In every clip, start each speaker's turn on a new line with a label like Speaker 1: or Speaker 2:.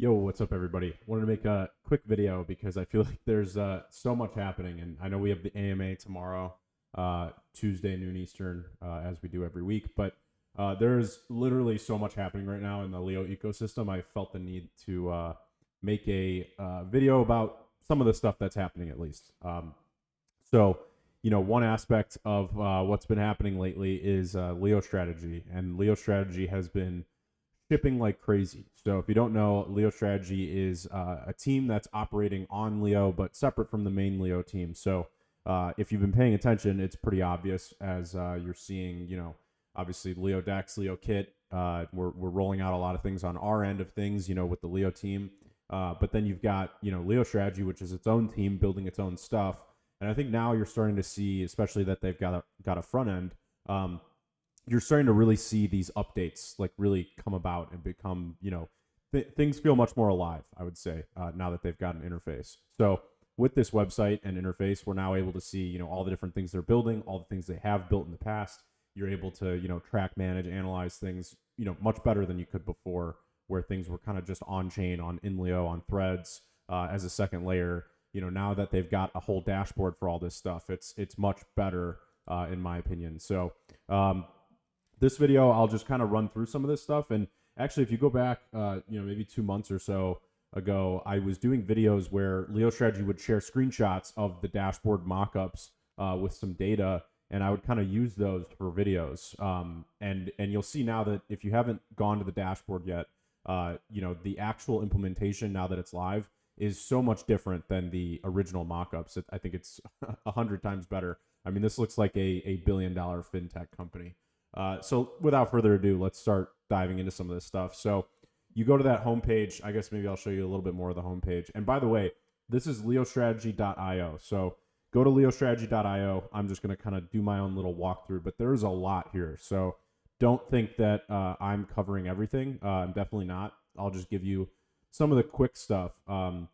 Speaker 1: Yo, what's up, everybody? Wanted to make a quick video because I feel like there's so much happening, and I know we have the AMA tomorrow, Tuesday noon Eastern, as we do every week. But there's literally so much happening right now in the Leo ecosystem. I felt the need to make a video about some of the stuff that's happening, at least. One aspect of what's been happening lately is LeoStrategy, and LeoStrategy has been shipping like crazy. So if you don't know, LeoStrategy is a team that's operating on Leo, but separate from the main Leo team. So if you've been paying attention, it's pretty obvious as you're seeing, obviously Leo Dex, Leo Kit. We're rolling out a lot of things on our end of things, with the Leo team. But then you've got, LeoStrategy, which is its own team building its own stuff. And I think now you're starting to see, especially that they've got a front end. You're starting to really see these updates like really come about and become, things feel much more alive, I would say, now that they've got an interface. So with this website and interface, we're now able to see, all the different things they're building, all the things they have built in the past. You're able to, track, manage, analyze things, much better than you could before, where things were kind of just on chain, on Inleo, on threads as a second layer. Now that they've got a whole dashboard for all this stuff, it's much better in my opinion. So this video, I'll just kind of run through some of this stuff. And actually, if you go back, maybe 2 months or so ago, I was doing videos where LeoStrategy would share screenshots of the dashboard mockups with some data, and I would kind of use those for videos. And you'll see now that if you haven't gone to the dashboard yet, the actual implementation now that it's live is so much different than the original mockups. I think it's 100 times better. I mean, this looks like a $1 billion fintech company. So without further ado, let's start diving into some of this stuff. So you go to that homepage. I guess maybe I'll show you a little bit more of the homepage. And by the way, this is LeoStrategy.io. So go to LeoStrategy.io. I'm just going to kind of do my own little walkthrough, but there's a lot here. So don't think that I'm covering everything. I'm definitely not. I'll just give you some of the quick stuff. And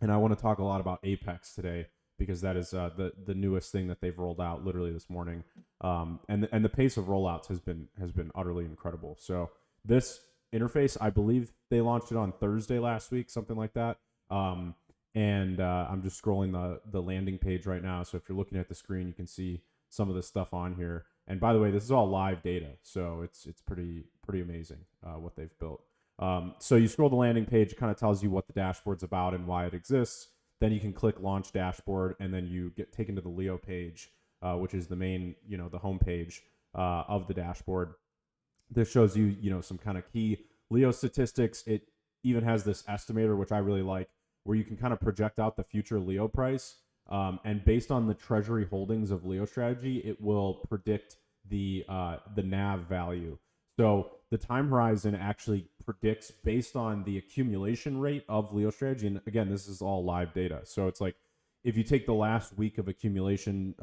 Speaker 1: I want to talk a lot about Apex today, because that is the newest thing that they've rolled out literally this morning, and the pace of rollouts has been utterly incredible. So this interface, I believe they launched it on Thursday last week, something like that. I'm just scrolling the landing page right now. So if you're looking at the screen, you can see some of the stuff on here. And by the way, this is all live data, so it's pretty amazing what they've built. So you scroll the landing page, it kind of tells you what the dashboard's about and why it exists. Then you can click Launch Dashboard, and then you get taken to the Leo page, which is the main, the home page of the dashboard. This shows you, some kind of key Leo statistics. It even has this estimator, which I really like, where you can kind of project out the future Leo price. And based on the treasury holdings of LeoStrategy, it will predict the NAV value. So the time horizon actually predicts based on the accumulation rate of LeoStrategy. And again, this is all live data. So it's like if you take the last week of accumulation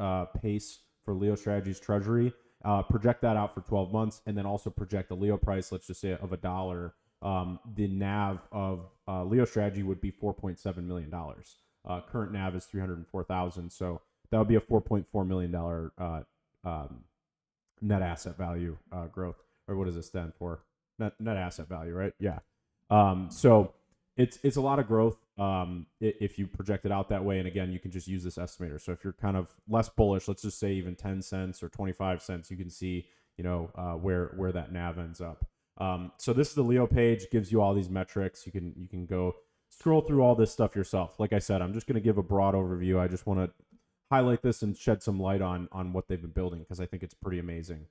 Speaker 1: pace for LeoStrategy's treasury, project that out for 12 months, and then also project the Leo price, let's just say of $1, the NAV of LeoStrategy would be $4.7 million. Current NAV is 304,000. So that would be a $4.4 million net asset value growth. Or what does it stand for? Net asset value, right? Yeah. So it's a lot of growth if you project it out that way. And again, you can just use this estimator. So if you're kind of less bullish, let's just say even 10 cents or 25 cents, you can see where that NAV ends up. So this is the Leo page, gives you all these metrics. You can go scroll through all this stuff yourself. Like I said, I'm just going to give a broad overview. I just want to highlight this and shed some light on what they've been building, because I think it's pretty amazing.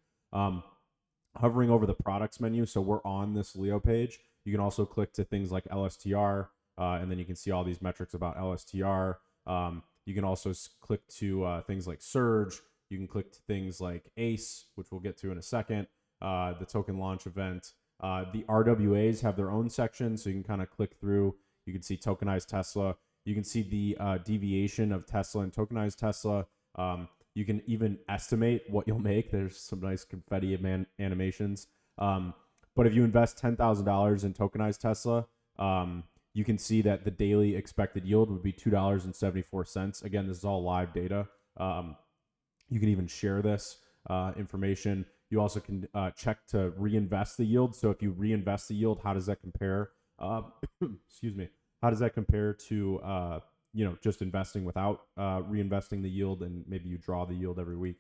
Speaker 1: Hovering over the products menu, so we're on this Leo page. You can also click to things like LSTR, and then you can see all these metrics about LSTR. You can also click to things like Surge. You can click to things like ACE, which we'll get to in a second, the token launch event. The RWAs have their own section, so you can kind of click through. You can see tokenized Tesla. You can see the deviation of Tesla and tokenized Tesla. You can even estimate what you'll make. There's some nice confetti animations. But if you invest $10,000 in tokenized Tesla, you can see that the daily expected yield would be $2.74. Again, this is all live data. You can even share this information. You also can check to reinvest the yield. So if you reinvest the yield, how does that compare excuse me, how does that compare to just investing without reinvesting the yield, and maybe you draw the yield every week.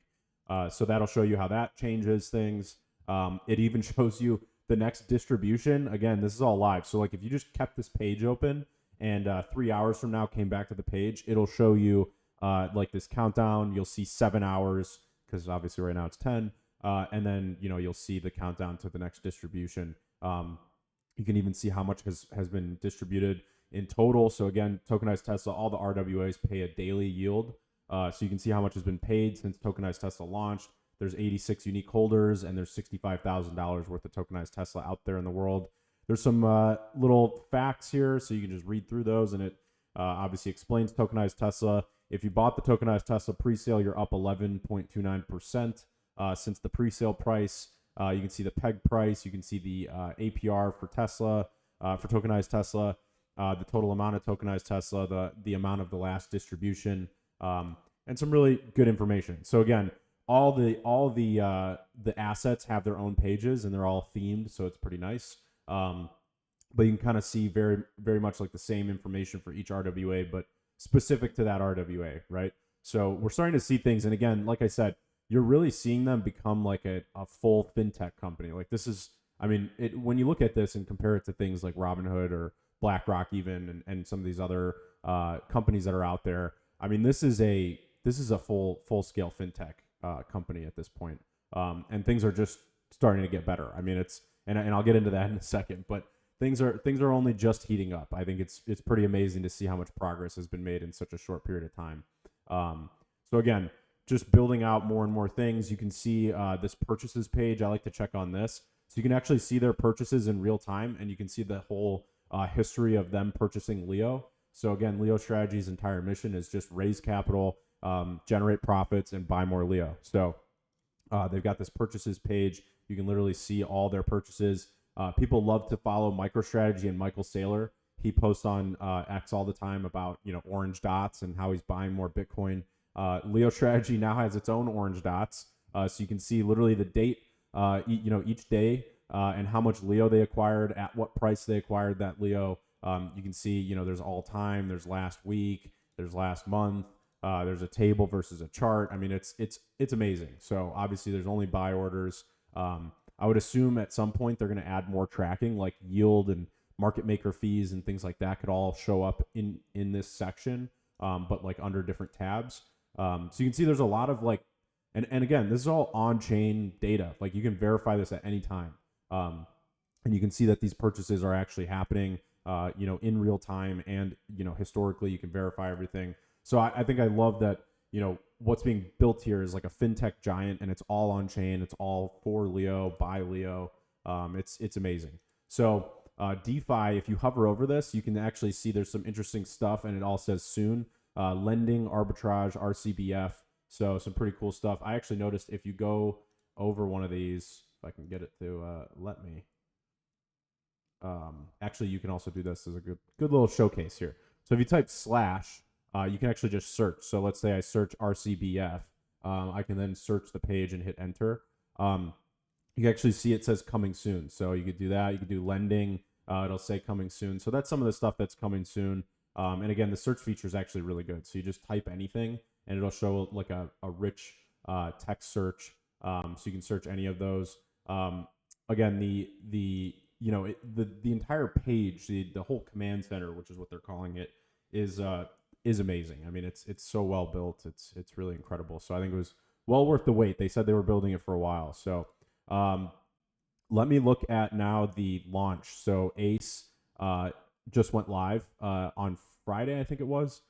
Speaker 1: So that'll show you how that changes things. It even shows you the next distribution. Again, this is all live. So like if you just kept this page open and 3 hours from now came back to the page, it'll show you like this countdown. You'll see 7 hours because obviously right now it's 10. And then, you'll see the countdown to the next distribution. You can even see how much has been distributed in total. So again, tokenized Tesla, all the RWAs pay a daily yield. So you can see how much has been paid since tokenized Tesla launched. There's 86 unique holders, and there's $65,000 worth of tokenized Tesla out there in the world. There's some little facts here, so you can just read through those, and it obviously explains tokenized Tesla. If you bought the tokenized Tesla pre-sale, you're up 11.29% since the pre-sale price. You can see the peg price. You can see the APR for Tesla, for tokenized Tesla, the total amount of tokenized Tesla, the amount of the last distribution, and some really good information. So again, all the assets have their own pages, and they're all themed, so it's pretty nice. But you can kind of see very, very much like the same information for each RWA, but specific to that RWA, right? So we're starting to see things, and again, like I said, you're really seeing them become like a full fintech company. Like this is, I mean, when you look at this and compare it to things like Robinhood or BlackRock even, and some of these other companies that are out there, I mean, this is a full scale fintech company at this point. And things are just starting to get better. I mean, and I'll get into that in a second, but things are only just heating up. I think it's pretty amazing to see how much progress has been made in such a short period of time. So again, just building out more and more things. You can see this purchases page. I like to check on this. So you can actually see their purchases in real time, and you can see the whole history of them purchasing Leo. So again, LeoStrategy's entire mission is just raise capital, generate profits, and buy more Leo. So they've got this purchases page. You can literally see all their purchases. People love to follow MicroStrategy and Michael Saylor. He posts on X all the time about orange dots and how he's buying more Bitcoin. LeoStrategy now has its own orange dots, so you can see literally the date, each day, and how much Leo they acquired, at what price they acquired that Leo. You can see, there's all time, there's last week, there's last month, there's a table versus a chart. I mean, it's amazing. So obviously, there's only buy orders. I would assume at some point they're going to add more tracking, like yield and market maker fees and things like that could all show up in this section, but like under different tabs. So you can see there's a lot of and again, this is all on-chain data. Like you can verify this at any time. And you can see that these purchases are actually happening, in real time, and, historically you can verify everything. So I think I love that, what's being built here is like a fintech giant, and it's all on-chain. It's all for Leo, by Leo. It's amazing. So DeFi, if you hover over this, you can actually see there's some interesting stuff, and it all says soon. Lending, arbitrage, RCBF. So some pretty cool stuff. I actually noticed if you go over one of these, if I can get it to let me. Actually, you can also do this as a good little showcase here. So if you type /, you can actually just search. So let's say I search RCBF. I can then search the page and hit enter. You can actually see it says coming soon. So you could do that. You could do lending. It'll say coming soon. So that's some of the stuff that's coming soon. And again, the search feature is actually really good. So you just type anything, and it'll show like a rich text search. So you can search any of those. Again, the entire page, the whole command center, which is what they're calling it, is amazing. I mean, it's so well built. It's really incredible. So I think it was well worth the wait. They said they were building it for a while. So let me look at now the launch. So ACE just went live on Friday, I think it was.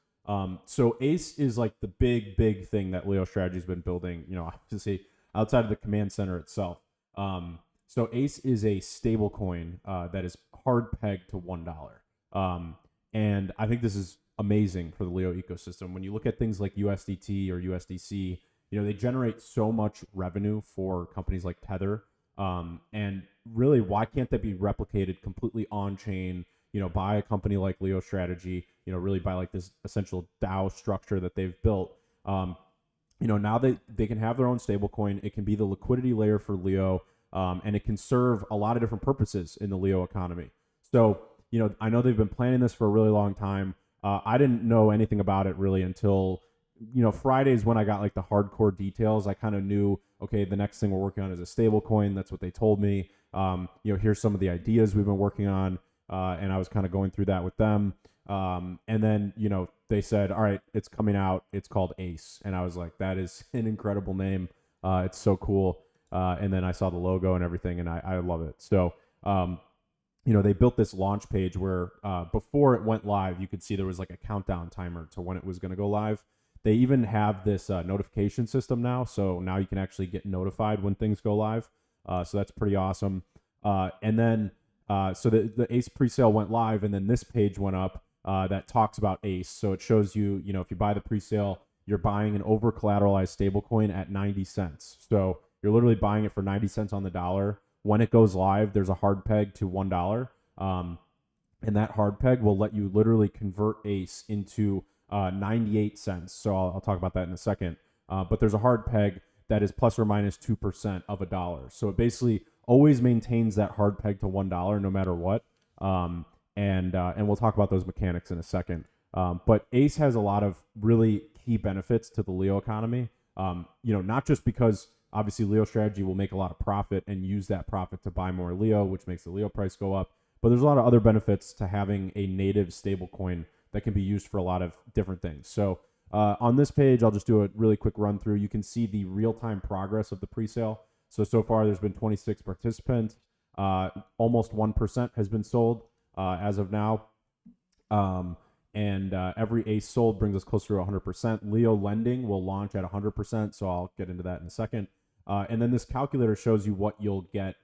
Speaker 1: So ACE is like the big thing that LeoStrategy's been building, obviously outside of the command center itself. So ACE is a stable coin that is hard pegged to $1. And I think this is amazing for the Leo ecosystem. When you look at things like USDT or USDC, they generate so much revenue for companies like Tether. And really, why can't that be replicated completely on chain, by a company like LeoStrategy, really by like this essential DAO structure that they've built. Now they can have their own stablecoin. It can be the liquidity layer for Leo, and it can serve a lot of different purposes in the Leo economy. So I know they've been planning this for a really long time. I didn't know anything about it really until, Fridays when I got like the hardcore details. I kind of knew, okay, the next thing we're working on is a stable coin. That's what they told me. Here's some of the ideas we've been working on. And I was kind of going through that with them. And then, they said, all right, it's coming out. It's called ACE. And I was like, that is an incredible name. It's so cool. And then I saw the logo and everything, and I love it. So, they built this launch page where before it went live, you could see there was like a countdown timer to when it was going to go live. They even have this notification system now. So now you can actually get notified when things go live. So that's pretty awesome. And then, so the ACE presale went live, and then this page went up that talks about ACE. So it shows you, if you buy the presale, you're buying an over collateralized stablecoin at 90 cents. So you're literally buying it for 90 cents on the dollar. When it goes live, there's a hard peg to $1. And that hard peg will let you literally convert ACE into 98 cents. So I'll talk about that in a second. But there's a hard peg that is plus or minus 2% of $1. So it basically always maintains that hard peg to $1 no matter what. And we'll talk about those mechanics in a second. But ACE has a lot of really key benefits to the Leo economy. Not just because obviously LeoStrategy will make a lot of profit and use that profit to buy more Leo, which makes the Leo price go up. But there's a lot of other benefits to having a native stablecoin that can be used for a lot of different things. So on this page, I'll just do a really quick run through. You can see the real-time progress of the presale. So far, there's been 26 participants. Almost 1% has been sold as of now. And every ACE sold brings us closer to 100%. Leo lending will launch at 100%, so I'll get into that in a second. And then this calculator shows you what you'll get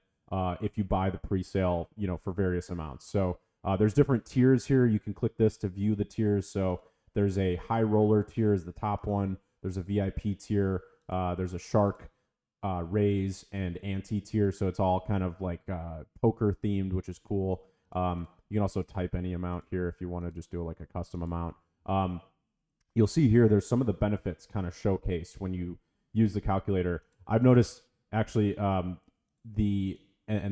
Speaker 1: if you buy the presale, for various amounts. So there's different tiers here. You can click this to view the tiers. So there's a high roller tier is the top one. There's a VIP tier. There's a shark, raise, and ante tier. So it's all kind of like poker themed, which is cool. You can also type any amount here if you want to just do like a custom amount. You'll see here there's some of the benefits kind of showcased when you use the calculator. I've noticed actually and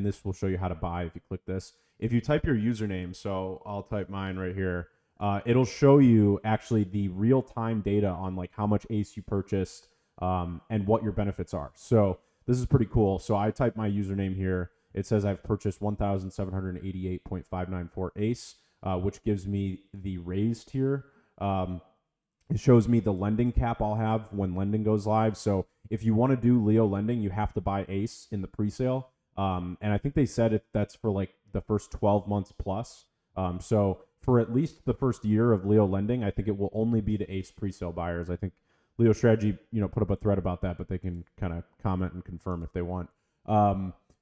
Speaker 1: this will show you how to buy if you click this. If you type your username, so I'll type mine right here, it'll show you actually the real-time data on like how much ACE you purchased and what your benefits are. So this is pretty cool. So I type my username here. It says I've purchased 1,788.594 ACE, which gives me the raise tier. It shows me the lending cap I'll have when lending goes live. So if you want to do Leo lending, you have to buy ACE in the presale. And I think they said that's for like the first 12 months plus. So for at least the first year of Leo lending, I think it will only be to ACE presale buyers. I think LeoStrategy, put up a thread about that, but they can kind of comment and confirm if they want.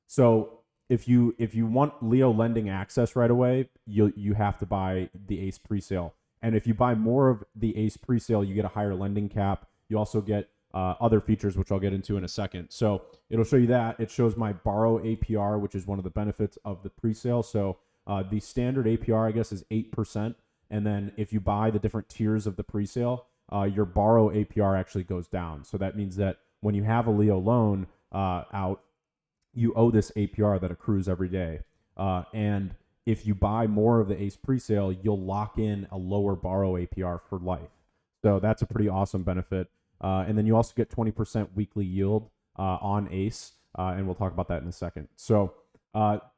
Speaker 1: So if you want Leo lending access right away, you have to buy the ACE presale. And if you buy more of the ACE presale, you get a higher lending cap. You also get other features, which I'll get into in a second. So it'll show you that. It shows my borrow APR, which is one of the benefits of the presale. So the standard APR, I guess, is 8%. And then if you buy the different tiers of the presale, your borrow APR actually goes down. So that means that when you have a Leo loan out, you owe this APR that accrues every day. And if you buy more of the ACE presale, you'll lock in a lower borrow APR for life. So that's a pretty awesome benefit. And then you also get 20% weekly yield on ACE. And we'll talk about that in a second. So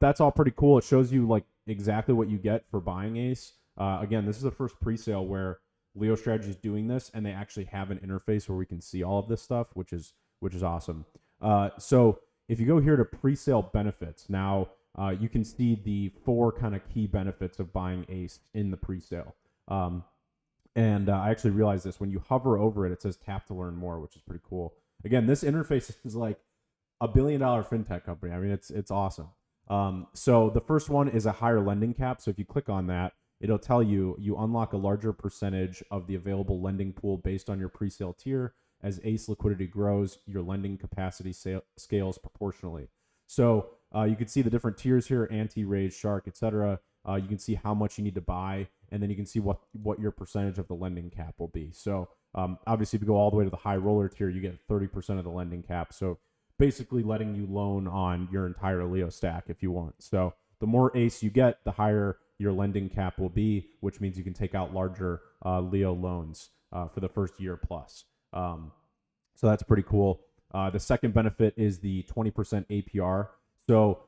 Speaker 1: that's all pretty cool. It shows you like exactly what you get for buying ACE. Again, this is the first presale where LeoStrategy is doing this, and they actually have an interface where we can see all of this stuff, which is awesome. So if you go here to presale benefits, now you can see the 4 kind of key benefits of buying ACE in the presale. And I actually realized this when you hover over it, it says tap to learn more, which is pretty cool. Again, this interface is like $1 billion fintech company. I mean, it's awesome. So the first one is a higher lending cap. So if you click on that, it'll tell you unlock a larger percentage of the available lending pool based on your presale tier. As ACE liquidity grows, your lending capacity scales proportionally. So you can see the different tiers here: ante, raise, shark, etc. You can see how much you need to buy, and then you can see what your percentage of the lending cap will be. So obviously, if you go all the way to the high roller tier, you get 30% of the lending cap. So basically letting you loan on your entire Leo stack if you want. So the more ACE you get, the higher your lending cap will be, which means you can take out larger Leo loans for the first year plus. So that's pretty cool. The second benefit is the 20% APR. So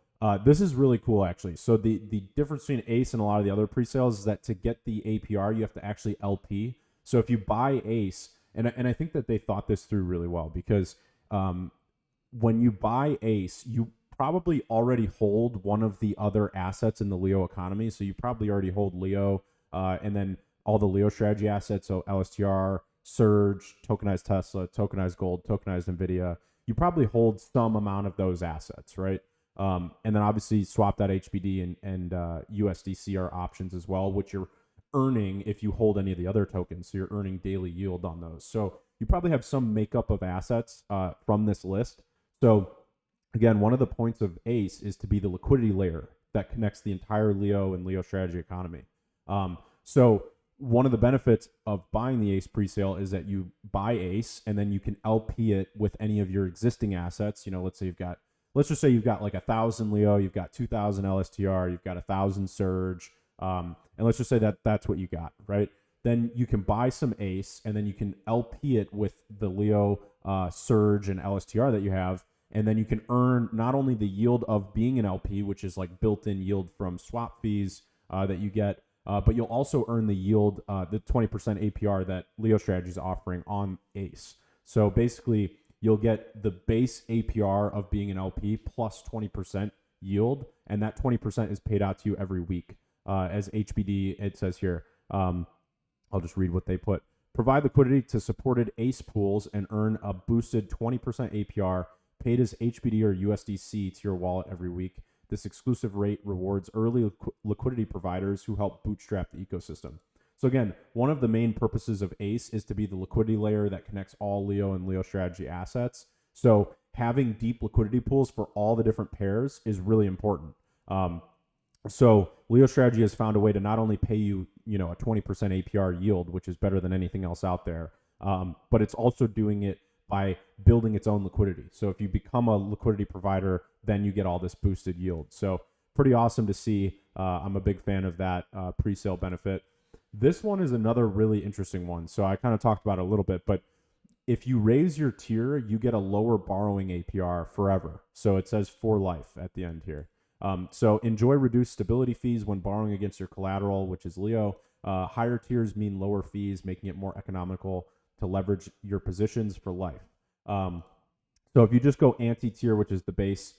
Speaker 1: this is really cool, actually. So the difference between ACE and a lot of the other pre-sales is that to get the APR, you have to actually LP. So if you buy ACE, and I think that they thought this through really well, because when you buy ACE, you probably already hold one of the other assets in the Leo economy. So you probably already hold Leo, and then all the LeoStrategy assets, so LSTR, Surge, tokenized Tesla, tokenized gold, tokenized NVIDIA. You probably hold some amount of those assets, right? And then obviously swap.hbd and USDC are options as well, which you're earning if you hold any of the other tokens. So you're earning daily yield on those. So you probably have some makeup of assets from this list. So again, one of the points of ACE is to be the liquidity layer that connects the entire Leo and LeoStrategy economy. So one of the benefits of buying the ACE presale is that you buy ACE and then you can LP it with any of your existing assets. You know, let's just say you've got like 1,000 Leo, you've got 2,000 LSTR, you've got 1,000 Surge, and let's just say that that's what you got, right? Then you can buy some ACE and then you can LP it with the Leo, Surge, and LSTR that you have, and then you can earn not only the yield of being an LP, which is like built-in yield from swap fees that you get, but you'll also earn the yield, the 20% APR that LeoStrategy is offering on ACE. So basically, you'll get the base APR of being an LP plus 20% yield, and that 20% is paid out to you every week. As HBD, it says here, I'll just read what they put. Provide liquidity to supported ACE pools and earn a boosted 20% APR paid as HBD or USDC to your wallet every week. This exclusive rate rewards early liquidity providers who help bootstrap the ecosystem. So again, one of the main purposes of ACE is to be the liquidity layer that connects all Leo and LeoStrategy assets. So having deep liquidity pools for all the different pairs is really important. So LeoStrategy has found a way to not only pay you, a 20% APR yield, which is better than anything else out there, but it's also doing it by building its own liquidity. So if you become a liquidity provider, then you get all this boosted yield. So pretty awesome to see. I'm a big fan of that pre-sale benefit. This one is another really interesting one. So I kind of talked about it a little bit, but if you raise your tier, you get a lower borrowing APR forever. So it says for life at the end here. So enjoy reduced stability fees when borrowing against your collateral, which is Leo. Higher tiers mean lower fees, making it more economical to leverage your positions for life. So if you just go anti-tier, which is the base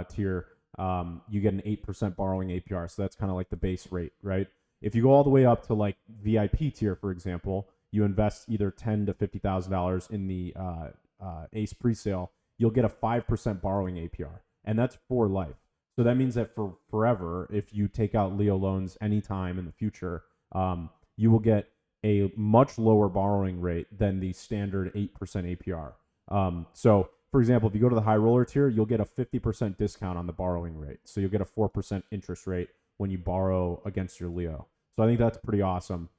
Speaker 1: tier, you get an 8% borrowing APR. So that's kind of like the base rate, right? If you go all the way up to like VIP tier, for example, you invest either $10,000 to $50,000 in the ACE presale, you'll get a 5% borrowing APR, and that's for life. So that means that for forever, if you take out Leo loans anytime in the future, you will get a much lower borrowing rate than the standard 8% APR. So, for example, if you go to the high roller tier, you'll get a 50% discount on the borrowing rate. So you'll get a 4% interest rate when you borrow against your Leo. So I think that's pretty awesome.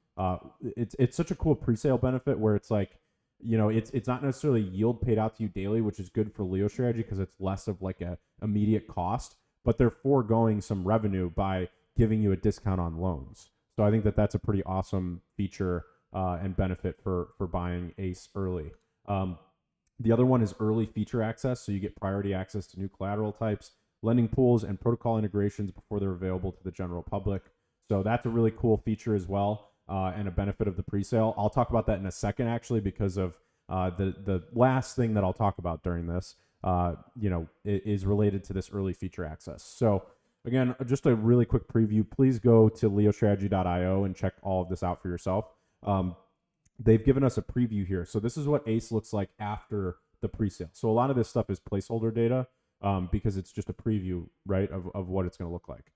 Speaker 1: It's such a cool presale benefit where it's like, it's not necessarily yield paid out to you daily, which is good for LeoStrategy because it's less of like a immediate cost, but they're foregoing some revenue by giving you a discount on loans. So I think that that's a pretty awesome feature and benefit for buying ACE early. The other one is early feature access. So you get priority access to new collateral types, lending pools, and protocol integrations before they're available to the general public. So that's a really cool feature as well, and a benefit of the presale. I'll talk about that in a second, actually, because of the last thing that I'll talk about during this, is related to this early feature access. So again, just a really quick preview. Please go to leostrategy.io and check all of this out for yourself. They've given us a preview here. So this is what ACE looks like after the presale. So a lot of this stuff is placeholder data because it's just a preview, right, of what it's going to look like.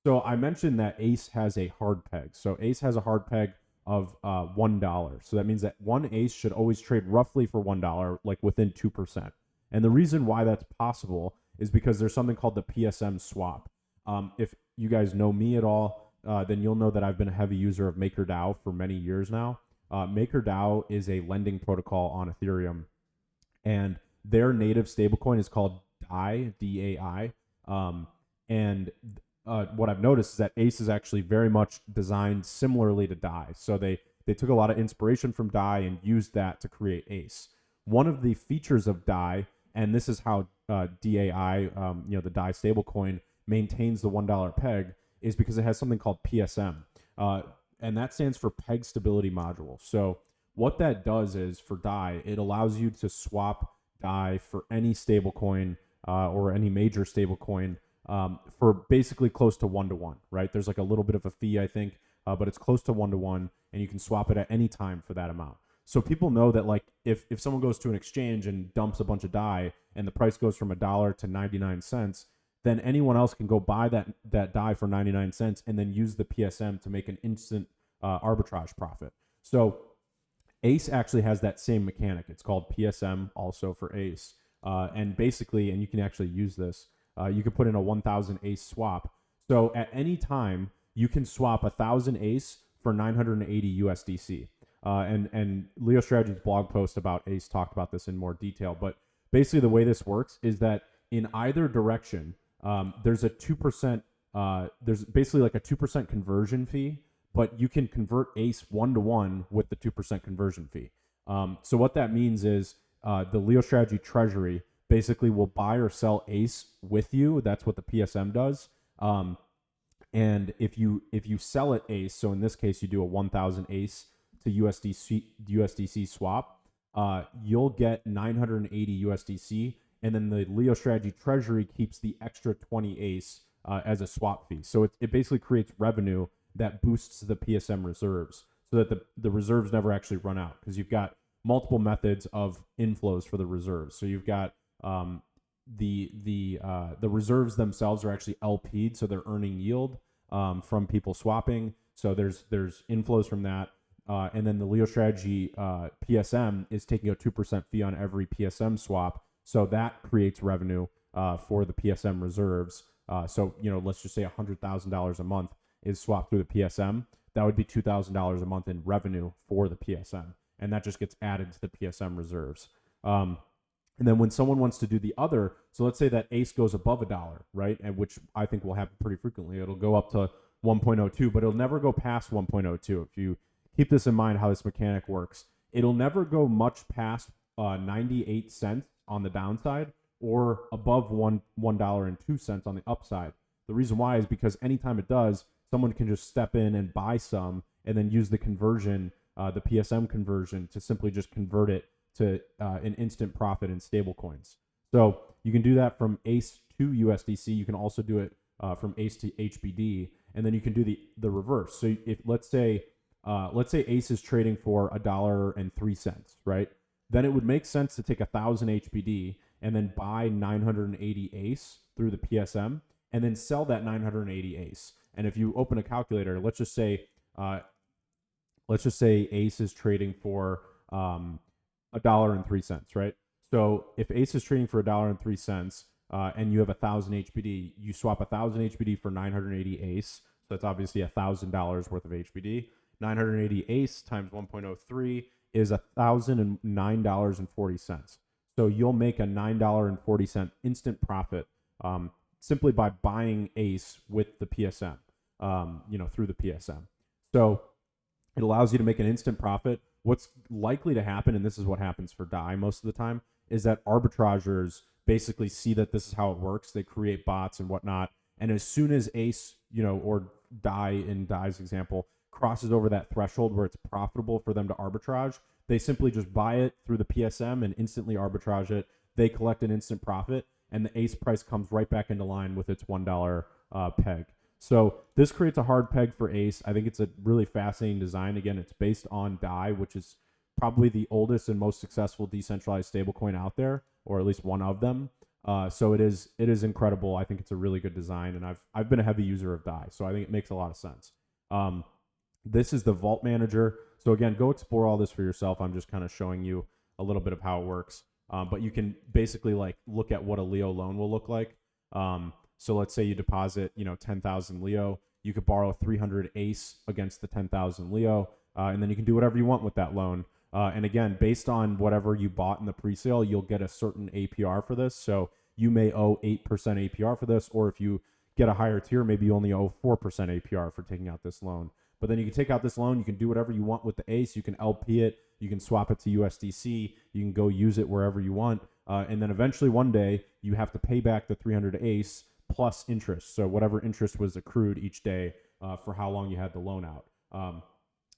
Speaker 1: So I mentioned that ACE has a hard peg. So ACE has a hard peg of $1. So that means that one ACE should always trade roughly for $1, like within 2%. And the reason why that's possible is because there's something called the PSM swap. If you guys know me at all, then you'll know that I've been a heavy user of MakerDAO for many years now. MakerDAO is a lending protocol on Ethereum, and their native stablecoin is called DAI, D-A-I. And what I've noticed is that ACE is actually very much designed similarly to DAI. So they took a lot of inspiration from DAI and used that to create ACE. One of the features of DAI, and this is how DAI, the DAI stablecoin, maintains the $1 peg, is because it has something called PSM, and that stands for Peg Stability Module. So what that does is for DAI, it allows you to swap DAI for any stablecoin or any major stablecoin for basically close to 1-to-1, right? There's like a little bit of a fee, I think, but it's close to 1-to-1, and you can swap it at any time for that amount. So people know that like if someone goes to an exchange and dumps a bunch of DAI and the price goes from $1 to 99 cents, then anyone else can go buy that DAI for 99 cents and then use the PSM to make an instant arbitrage profit. So ACE actually has that same mechanic. It's called PSM also for ACE. And basically, and you can actually use this, you can put in a 1,000 ACE swap. So at any time, you can swap 1,000 ACE for 980 USDC. And LeoStrategy's blog post about ACE talked about this in more detail. But basically, the way this works is that in either direction, there's a 2%, there's basically like a 2% conversion fee, but you can convert ACE 1-to-1 with the 2% conversion fee. So what that means is the LeoStrategy treasury basically will buy or sell ACE with you. That's what the PSM does. And if you sell it ACE, so in this case you do a 1,000 ACE to USDC swap, you'll get 980 USDC, and then the LeoStrategy treasury keeps the extra 20 ACE as a swap fee. So it basically creates revenue that boosts the PSM reserves, so that the reserves never actually run out, because you've got multiple methods of inflows for the reserves. So you've got the reserves themselves are actually LP'd, so they're earning yield from people swapping. So there's inflows from that. And then the LeoStrategy PSM is taking a 2% fee on every PSM swap. So that creates revenue for the PSM reserves. So, let's just say $100,000 a month is swapped through the PSM. That would be $2,000 a month in revenue for the PSM. And that just gets added to the PSM reserves. And then when someone wants to do the other, so let's say that ACE goes above $1, right? And which I think will happen pretty frequently. It'll go up to 1.02, but it'll never go past 1.02. If you keep this in mind, how this mechanic works, it'll never go much past 98 cents on the downside or above $1.02 on the upside. The reason why is because anytime it does, someone can just step in and buy some and then use the conversion, the PSM conversion, to simply just convert it to an instant profit in stablecoins. So you can do that from ACE to USDC. You can also do it from ACE to HBD, and then you can do the reverse. So if let's say ACE is trading for $1.03, right? Then it would make sense to take 1,000 HBD and then buy 980 ACE through the PSM, and then sell that 980 ACE. And if you open a calculator, let's just say ACE is trading for $1.03, right? So if ACE is trading for $1.03 and you have 1,000 HBD, you swap 1,000 HBD for 980 ACE. So that's obviously $1,000 worth of HBD. 980 ACE times 1.03 is $1,009.40. So you'll make a $9.40 instant profit simply by buying ACE with the PSM, through the PSM. So it allows you to make an instant profit. What's likely to happen, and this is what happens for DAI most of the time, is that arbitrageurs basically see that this is how it works. They create bots and whatnot. And as soon as ACE, or DAI in DAI's example, crosses over that threshold where it's profitable for them to arbitrage, they simply just buy it through the PSM and instantly arbitrage it. They collect an instant profit, and the ACE price comes right back into line with its $1 peg. So this creates a hard peg for ACE. I think it's a really fascinating design. Again, it's based on DAI, which is probably the oldest and most successful decentralized stablecoin out there, or at least one of them. So it is incredible. I think it's a really good design, and I've been a heavy user of DAI, so I think it makes a lot of sense. This is the Vault Manager. So again, go explore all this for yourself. I'm just kind of showing you a little bit of how it works. But you can basically look at what a Leo loan will look like. So let's say you deposit, 10,000 Leo. You could borrow 300 ACE against the 10,000 Leo, and then you can do whatever you want with that loan. And again, based on whatever you bought in the presale, you'll get a certain APR for this. So you may owe 8% APR for this, or if you get a higher tier, maybe you only owe 4% APR for taking out this loan. But then you can take out this loan, you can do whatever you want with the ACE, you can LP it, you can swap it to USDC, you can go use it wherever you want. And then eventually one day you have to pay back the 300 ACE plus interest. So whatever interest was accrued each day for how long you had the loan out.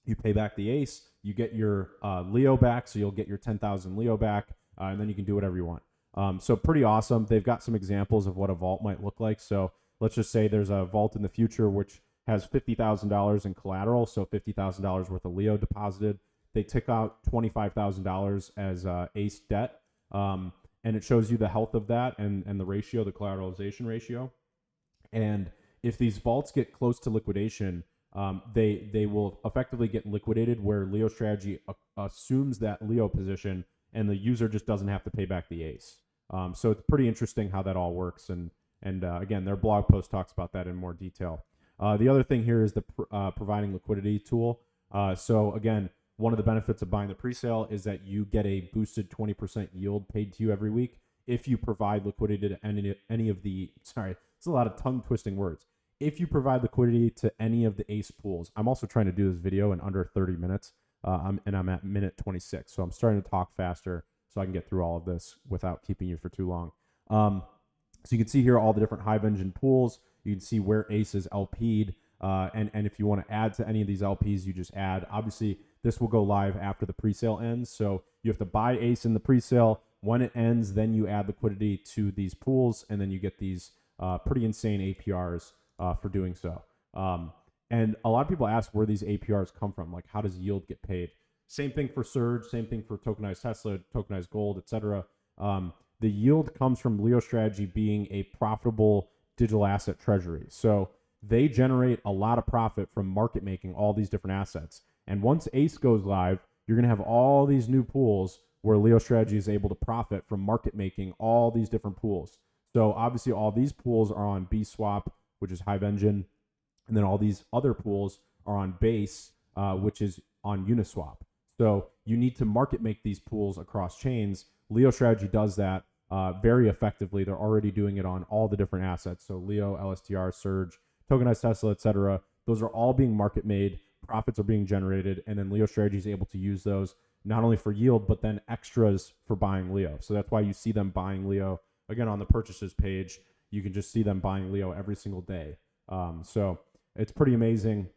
Speaker 1: You pay back the ACE, you get your Leo back, so you'll get your 10,000 Leo back, and then you can do whatever you want. So pretty awesome. They've got some examples of what a vault might look like. So let's just say there's a vault in the future which has $50,000 in collateral, so $50,000 worth of Leo deposited. They took out $25,000 as ACE debt, and it shows you the health of that and the ratio, the collateralization ratio. And if these vaults get close to liquidation, they will effectively get liquidated where LeoStrategy assumes that Leo position and the user just doesn't have to pay back the ACE. So it's pretty interesting how that all works. And again, their blog post talks about that in more detail. The other thing here is the providing liquidity tool. So again, one of the benefits of buying the presale is that you get a boosted 20% yield paid to you every week if you provide liquidity to any of the, sorry, it's a lot of tongue twisting words. If you provide liquidity to any of the ACE pools. I'm also trying to do this video in under 30 minutes, and I'm at minute 26. So I'm starting to talk faster so I can get through all of this without keeping you for too long. So you can see here all the different Hive Engine pools. You can see where ACE is LP'd, and if you want to add to any of these LPs, you just add. Obviously, this will go live after the presale ends, so you have to buy ACE in the presale. When it ends, then you add liquidity to these pools, and then you get these pretty insane APRs for doing so. And a lot of people ask where these APRs come from, like how does yield get paid? Same thing for Surge, same thing for tokenized Tesla, tokenized gold, etc. The yield comes from LeoStrategy being a profitable digital asset treasury. So they generate a lot of profit from market making all these different assets. And once ACE goes live, you're going to have all these new pools where LeoStrategy is able to profit from market making all these different pools. So obviously all these pools are on BSwap, which is Hive Engine, and then all these other pools are on Base, which is on Uniswap. So you need to market make these pools across chains. LeoStrategy does that very effectively. They're already doing it on all the different assets. So Leo, LSTR, Surge, tokenized Tesla, etc. Those are all being market made. Profits are being generated, and then LeoStrategy is able to use those not only for yield, but then extras for buying Leo. So that's why you see them buying Leo. Again, on the purchases page, you can just see them buying Leo every single day. So it's pretty amazing.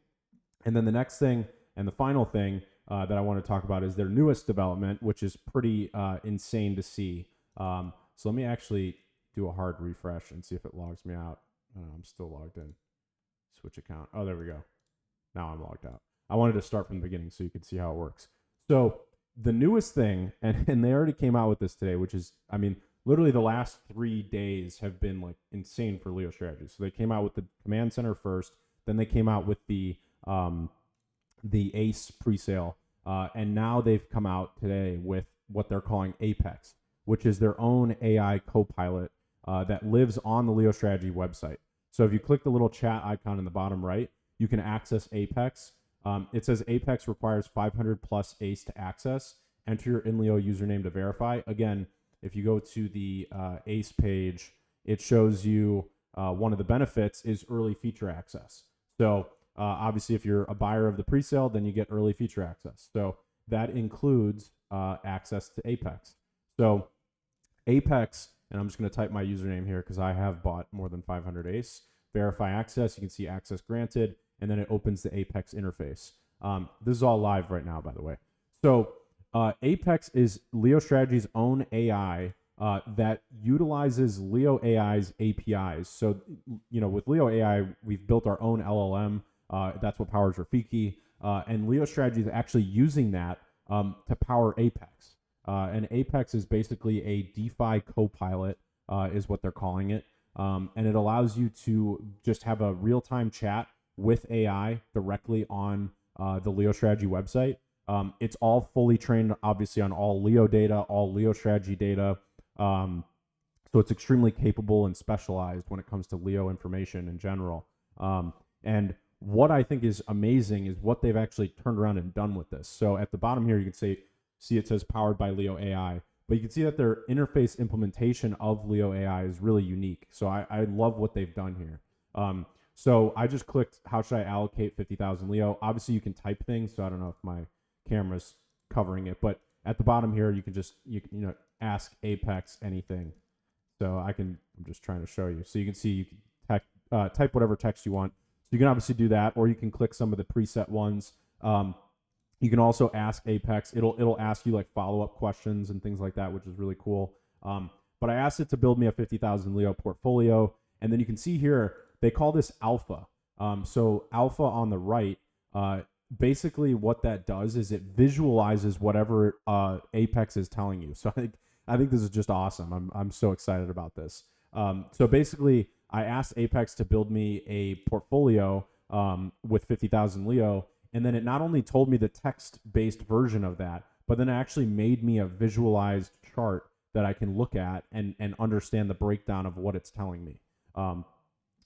Speaker 1: And then the next thing and the final thing that I want to talk about is their newest development, which is pretty insane to see. So let me actually do a hard refresh and see if it logs me out. I'm still logged in. Switch account. Oh, there we go. Now I'm logged out. I wanted to start from the beginning so you could see how it works. So the newest thing, and they already came out with this today, which is, I mean, literally the last 3 days have been like insane for LeoStrategy. So they came out with the command center first, then they came out with the ACE presale, and now they've come out today with what they're calling Apex, which is their own AI Copilot that lives on the LeoStrategy website. So if you click the little chat icon in the bottom right, you can access Apex. It says Apex requires 500 plus ACE to access. Enter your InLeo username to verify. Again, if you go to the ACE page, it shows you one of the benefits is early feature access. So obviously, if you're a buyer of the presale, then you get early feature access. So that includes access to Apex. So Apex, and I'm just going to type my username here because I have bought more than 500 ACE. Verify access. You can see access granted, and then it opens the Apex interface. This is all live right now, by the way. So Apex is LeoStrategy's own AI that utilizes Leo AI's APIs. So, you know, with Leo AI, we've built our own LLM. That's what powers Rafiki. And LeoStrategy is actually using that to power Apex. And Apex is basically a DeFi copilot, is what they're calling it. And it allows you to just have a real-time chat with AI directly on the LeoStrategy website. It's all fully trained, obviously, on all Leo data, all LeoStrategy data. So it's extremely capable and specialized when it comes to Leo information in general. And what I think is amazing is what they've actually turned around and done with this. So at the bottom here, you can see it says powered by Leo AI, but you can see that their interface implementation of Leo AI is really unique. So I love what they've done here. So I just clicked, how should I allocate 50,000 Leo? Obviously you can type things, so I don't know if my camera's covering it, but at the bottom here, you can just, you know, ask Apex anything. So I'm just trying to show you. So you can see, you can type whatever text you want. So you can obviously do that, or you can click some of the preset ones. You can also ask Apex. It'll ask you like follow-up questions and things like that, which is really cool. But I asked it to build me a 50,000 Leo portfolio. And then you can see here, they call this alpha. So alpha on the right, basically what that does is it visualizes whatever Apex is telling you. So I think this is just awesome. I'm so excited about this. So basically, I asked Apex to build me a portfolio with 50,000 Leo, and then it not only told me the text-based version of that, but then it actually made me a visualized chart that I can look at and understand the breakdown of what it's telling me.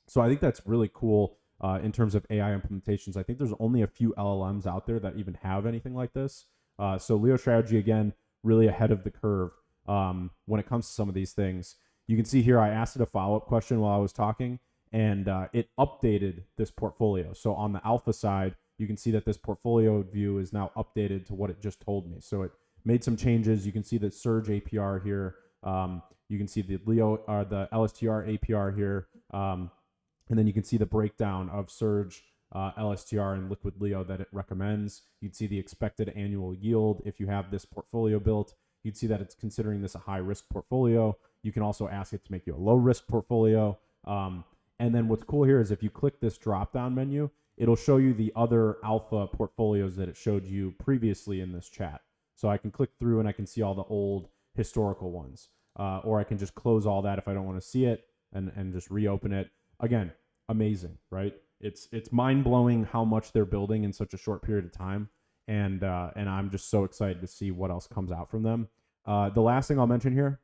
Speaker 1: So I think that's really cool in terms of AI implementations. I think there's only a few LLMs out there that even have anything like this. So LeoStrategy, again, really ahead of the curve when it comes to some of these things. You can see here I asked it a follow-up question while I was talking, and it updated this portfolio. So on the alpha side, you can see that this portfolio view is now updated to what it just told me. So it made some changes. You can see the Surge APR here. You can see the the LSTR APR here. And then you can see the breakdown of Surge, LSTR, and Liquid Leo that it recommends. You'd see the expected annual yield if you have this portfolio built. You'd see that it's considering this a high-risk portfolio. You can also ask it to make you a low-risk portfolio. And then what's cool here is if you click this drop-down menu, it'll show you the other alpha portfolios that it showed you previously in this chat. So I can click through and I can see all the old historical ones. Or I can just close all that if I don't want to see it and just reopen it. Again, amazing, right? It's mind-blowing how much they're building in such a short period of time. And I'm just so excited to see what else comes out from them. The last thing I'll mention here,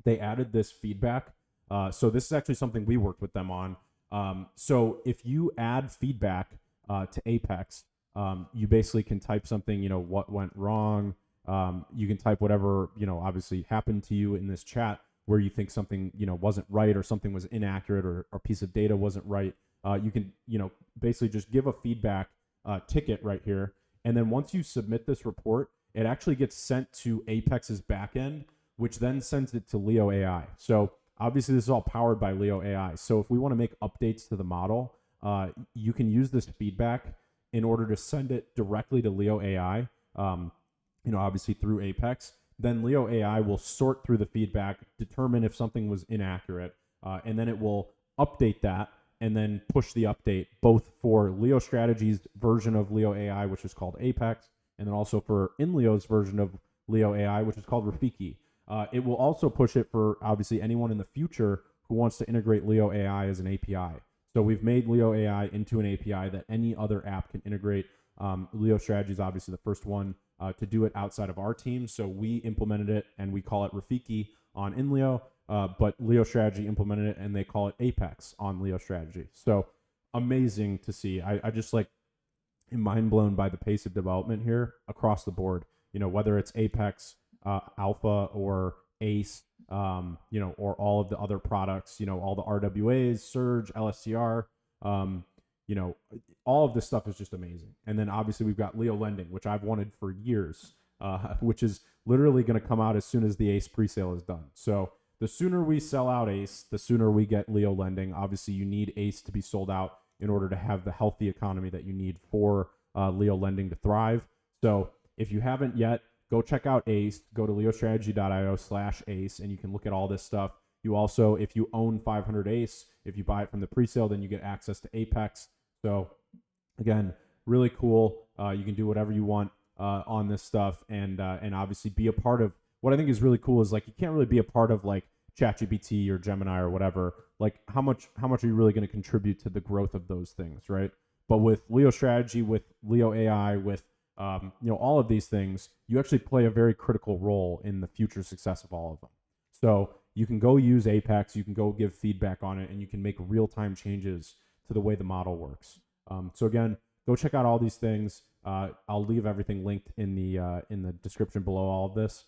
Speaker 1: they added this feedback. So this is actually something we worked with them on. So if you add feedback to Apex, you basically can type something, you know, what went wrong. You can type whatever, you know, obviously happened to you in this chat where you think something, you know, wasn't right or something was inaccurate or a piece of data wasn't right. You can, you know, basically just give a feedback ticket right here. And then once you submit this report, it actually gets sent to Apex's backend, which then sends it to Leo AI. So obviously this is all powered by Leo AI. So if we want to make updates to the model, you can use this feedback in order to send it directly to Leo AI, you know, obviously through Apex. Then Leo AI will sort through the feedback, determine if something was inaccurate, and then it will update that and then push the update both for LeoStrategy's version of Leo AI, which is called Apex, and then also for InLeo's version of Leo AI, which is called Rafiki. It will also push it for obviously anyone in the future who wants to integrate Leo AI as an API. So we've made Leo AI into an API that any other app can integrate. LeoStrategy is obviously the first one to do it outside of our team. So we implemented it and we call it Rafiki on InLeo, but LeoStrategy implemented it and they call it Apex on LeoStrategy. So amazing to see. I just like am mind blown by the pace of development here across the board. You know, whether it's Apex, Alpha, or Ace, you know, or all of the other products, you know, all the RWAs, Surge, LSTR, you know, all of this stuff is just amazing. And then obviously we've got Leo Lending, which I've wanted for years, which is literally going to come out as soon as the Ace presale is done. So the sooner we sell out Ace, the sooner we get Leo Lending. Obviously you need Ace to be sold out in order to have the healthy economy that you need for Leo Lending to thrive. So if you haven't yet, go check out Ace. Go to leostrategy.io/Ace, and you can look at all this stuff. You also, if you own 500 Ace, if you buy it from the presale, then you get access to Apex. So again, really cool. You can do whatever you want on this stuff, and obviously be a part of. What I think is really cool is like you can't really be a part of like ChatGPT or Gemini or whatever. Like how much are you really going to contribute to the growth of those things, right? But with LeoStrategy, with Leo AI, with you know, all of these things, you actually play a very critical role in the future success of all of them. So you can go use Apex, you can go give feedback on it, and you can make real-time changes to the way the model works. So again, go check out all these things. I'll leave everything linked in the description below all of this.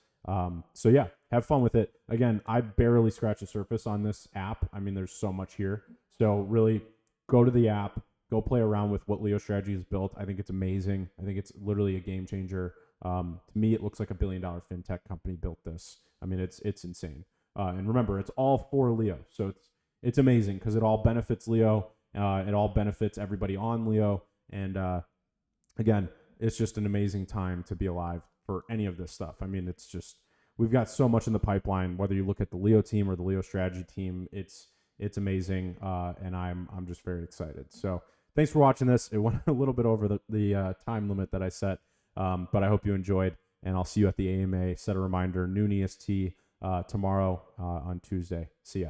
Speaker 1: So yeah, have fun with it. Again, I barely scratched the surface on this app. I mean, there's so much here. So really, go to the app, go play around with what LeoStrategy has built. I think it's amazing. I think it's literally a game changer. To me, it looks like $1 billion fintech company built this. I mean, it's insane. And remember, it's all for Leo, so it's amazing because it all benefits Leo. It all benefits everybody on Leo. And again, it's just an amazing time to be alive for any of this stuff. I mean, it's just, we've got so much in the pipeline. Whether you look at the Leo team or the LeoStrategy team, it's amazing, and I'm just very excited. So thanks for watching this. It went a little bit over the time limit that I set, but I hope you enjoyed, and I'll see you at the AMA. Set a reminder, noon EST tomorrow on Tuesday. See ya.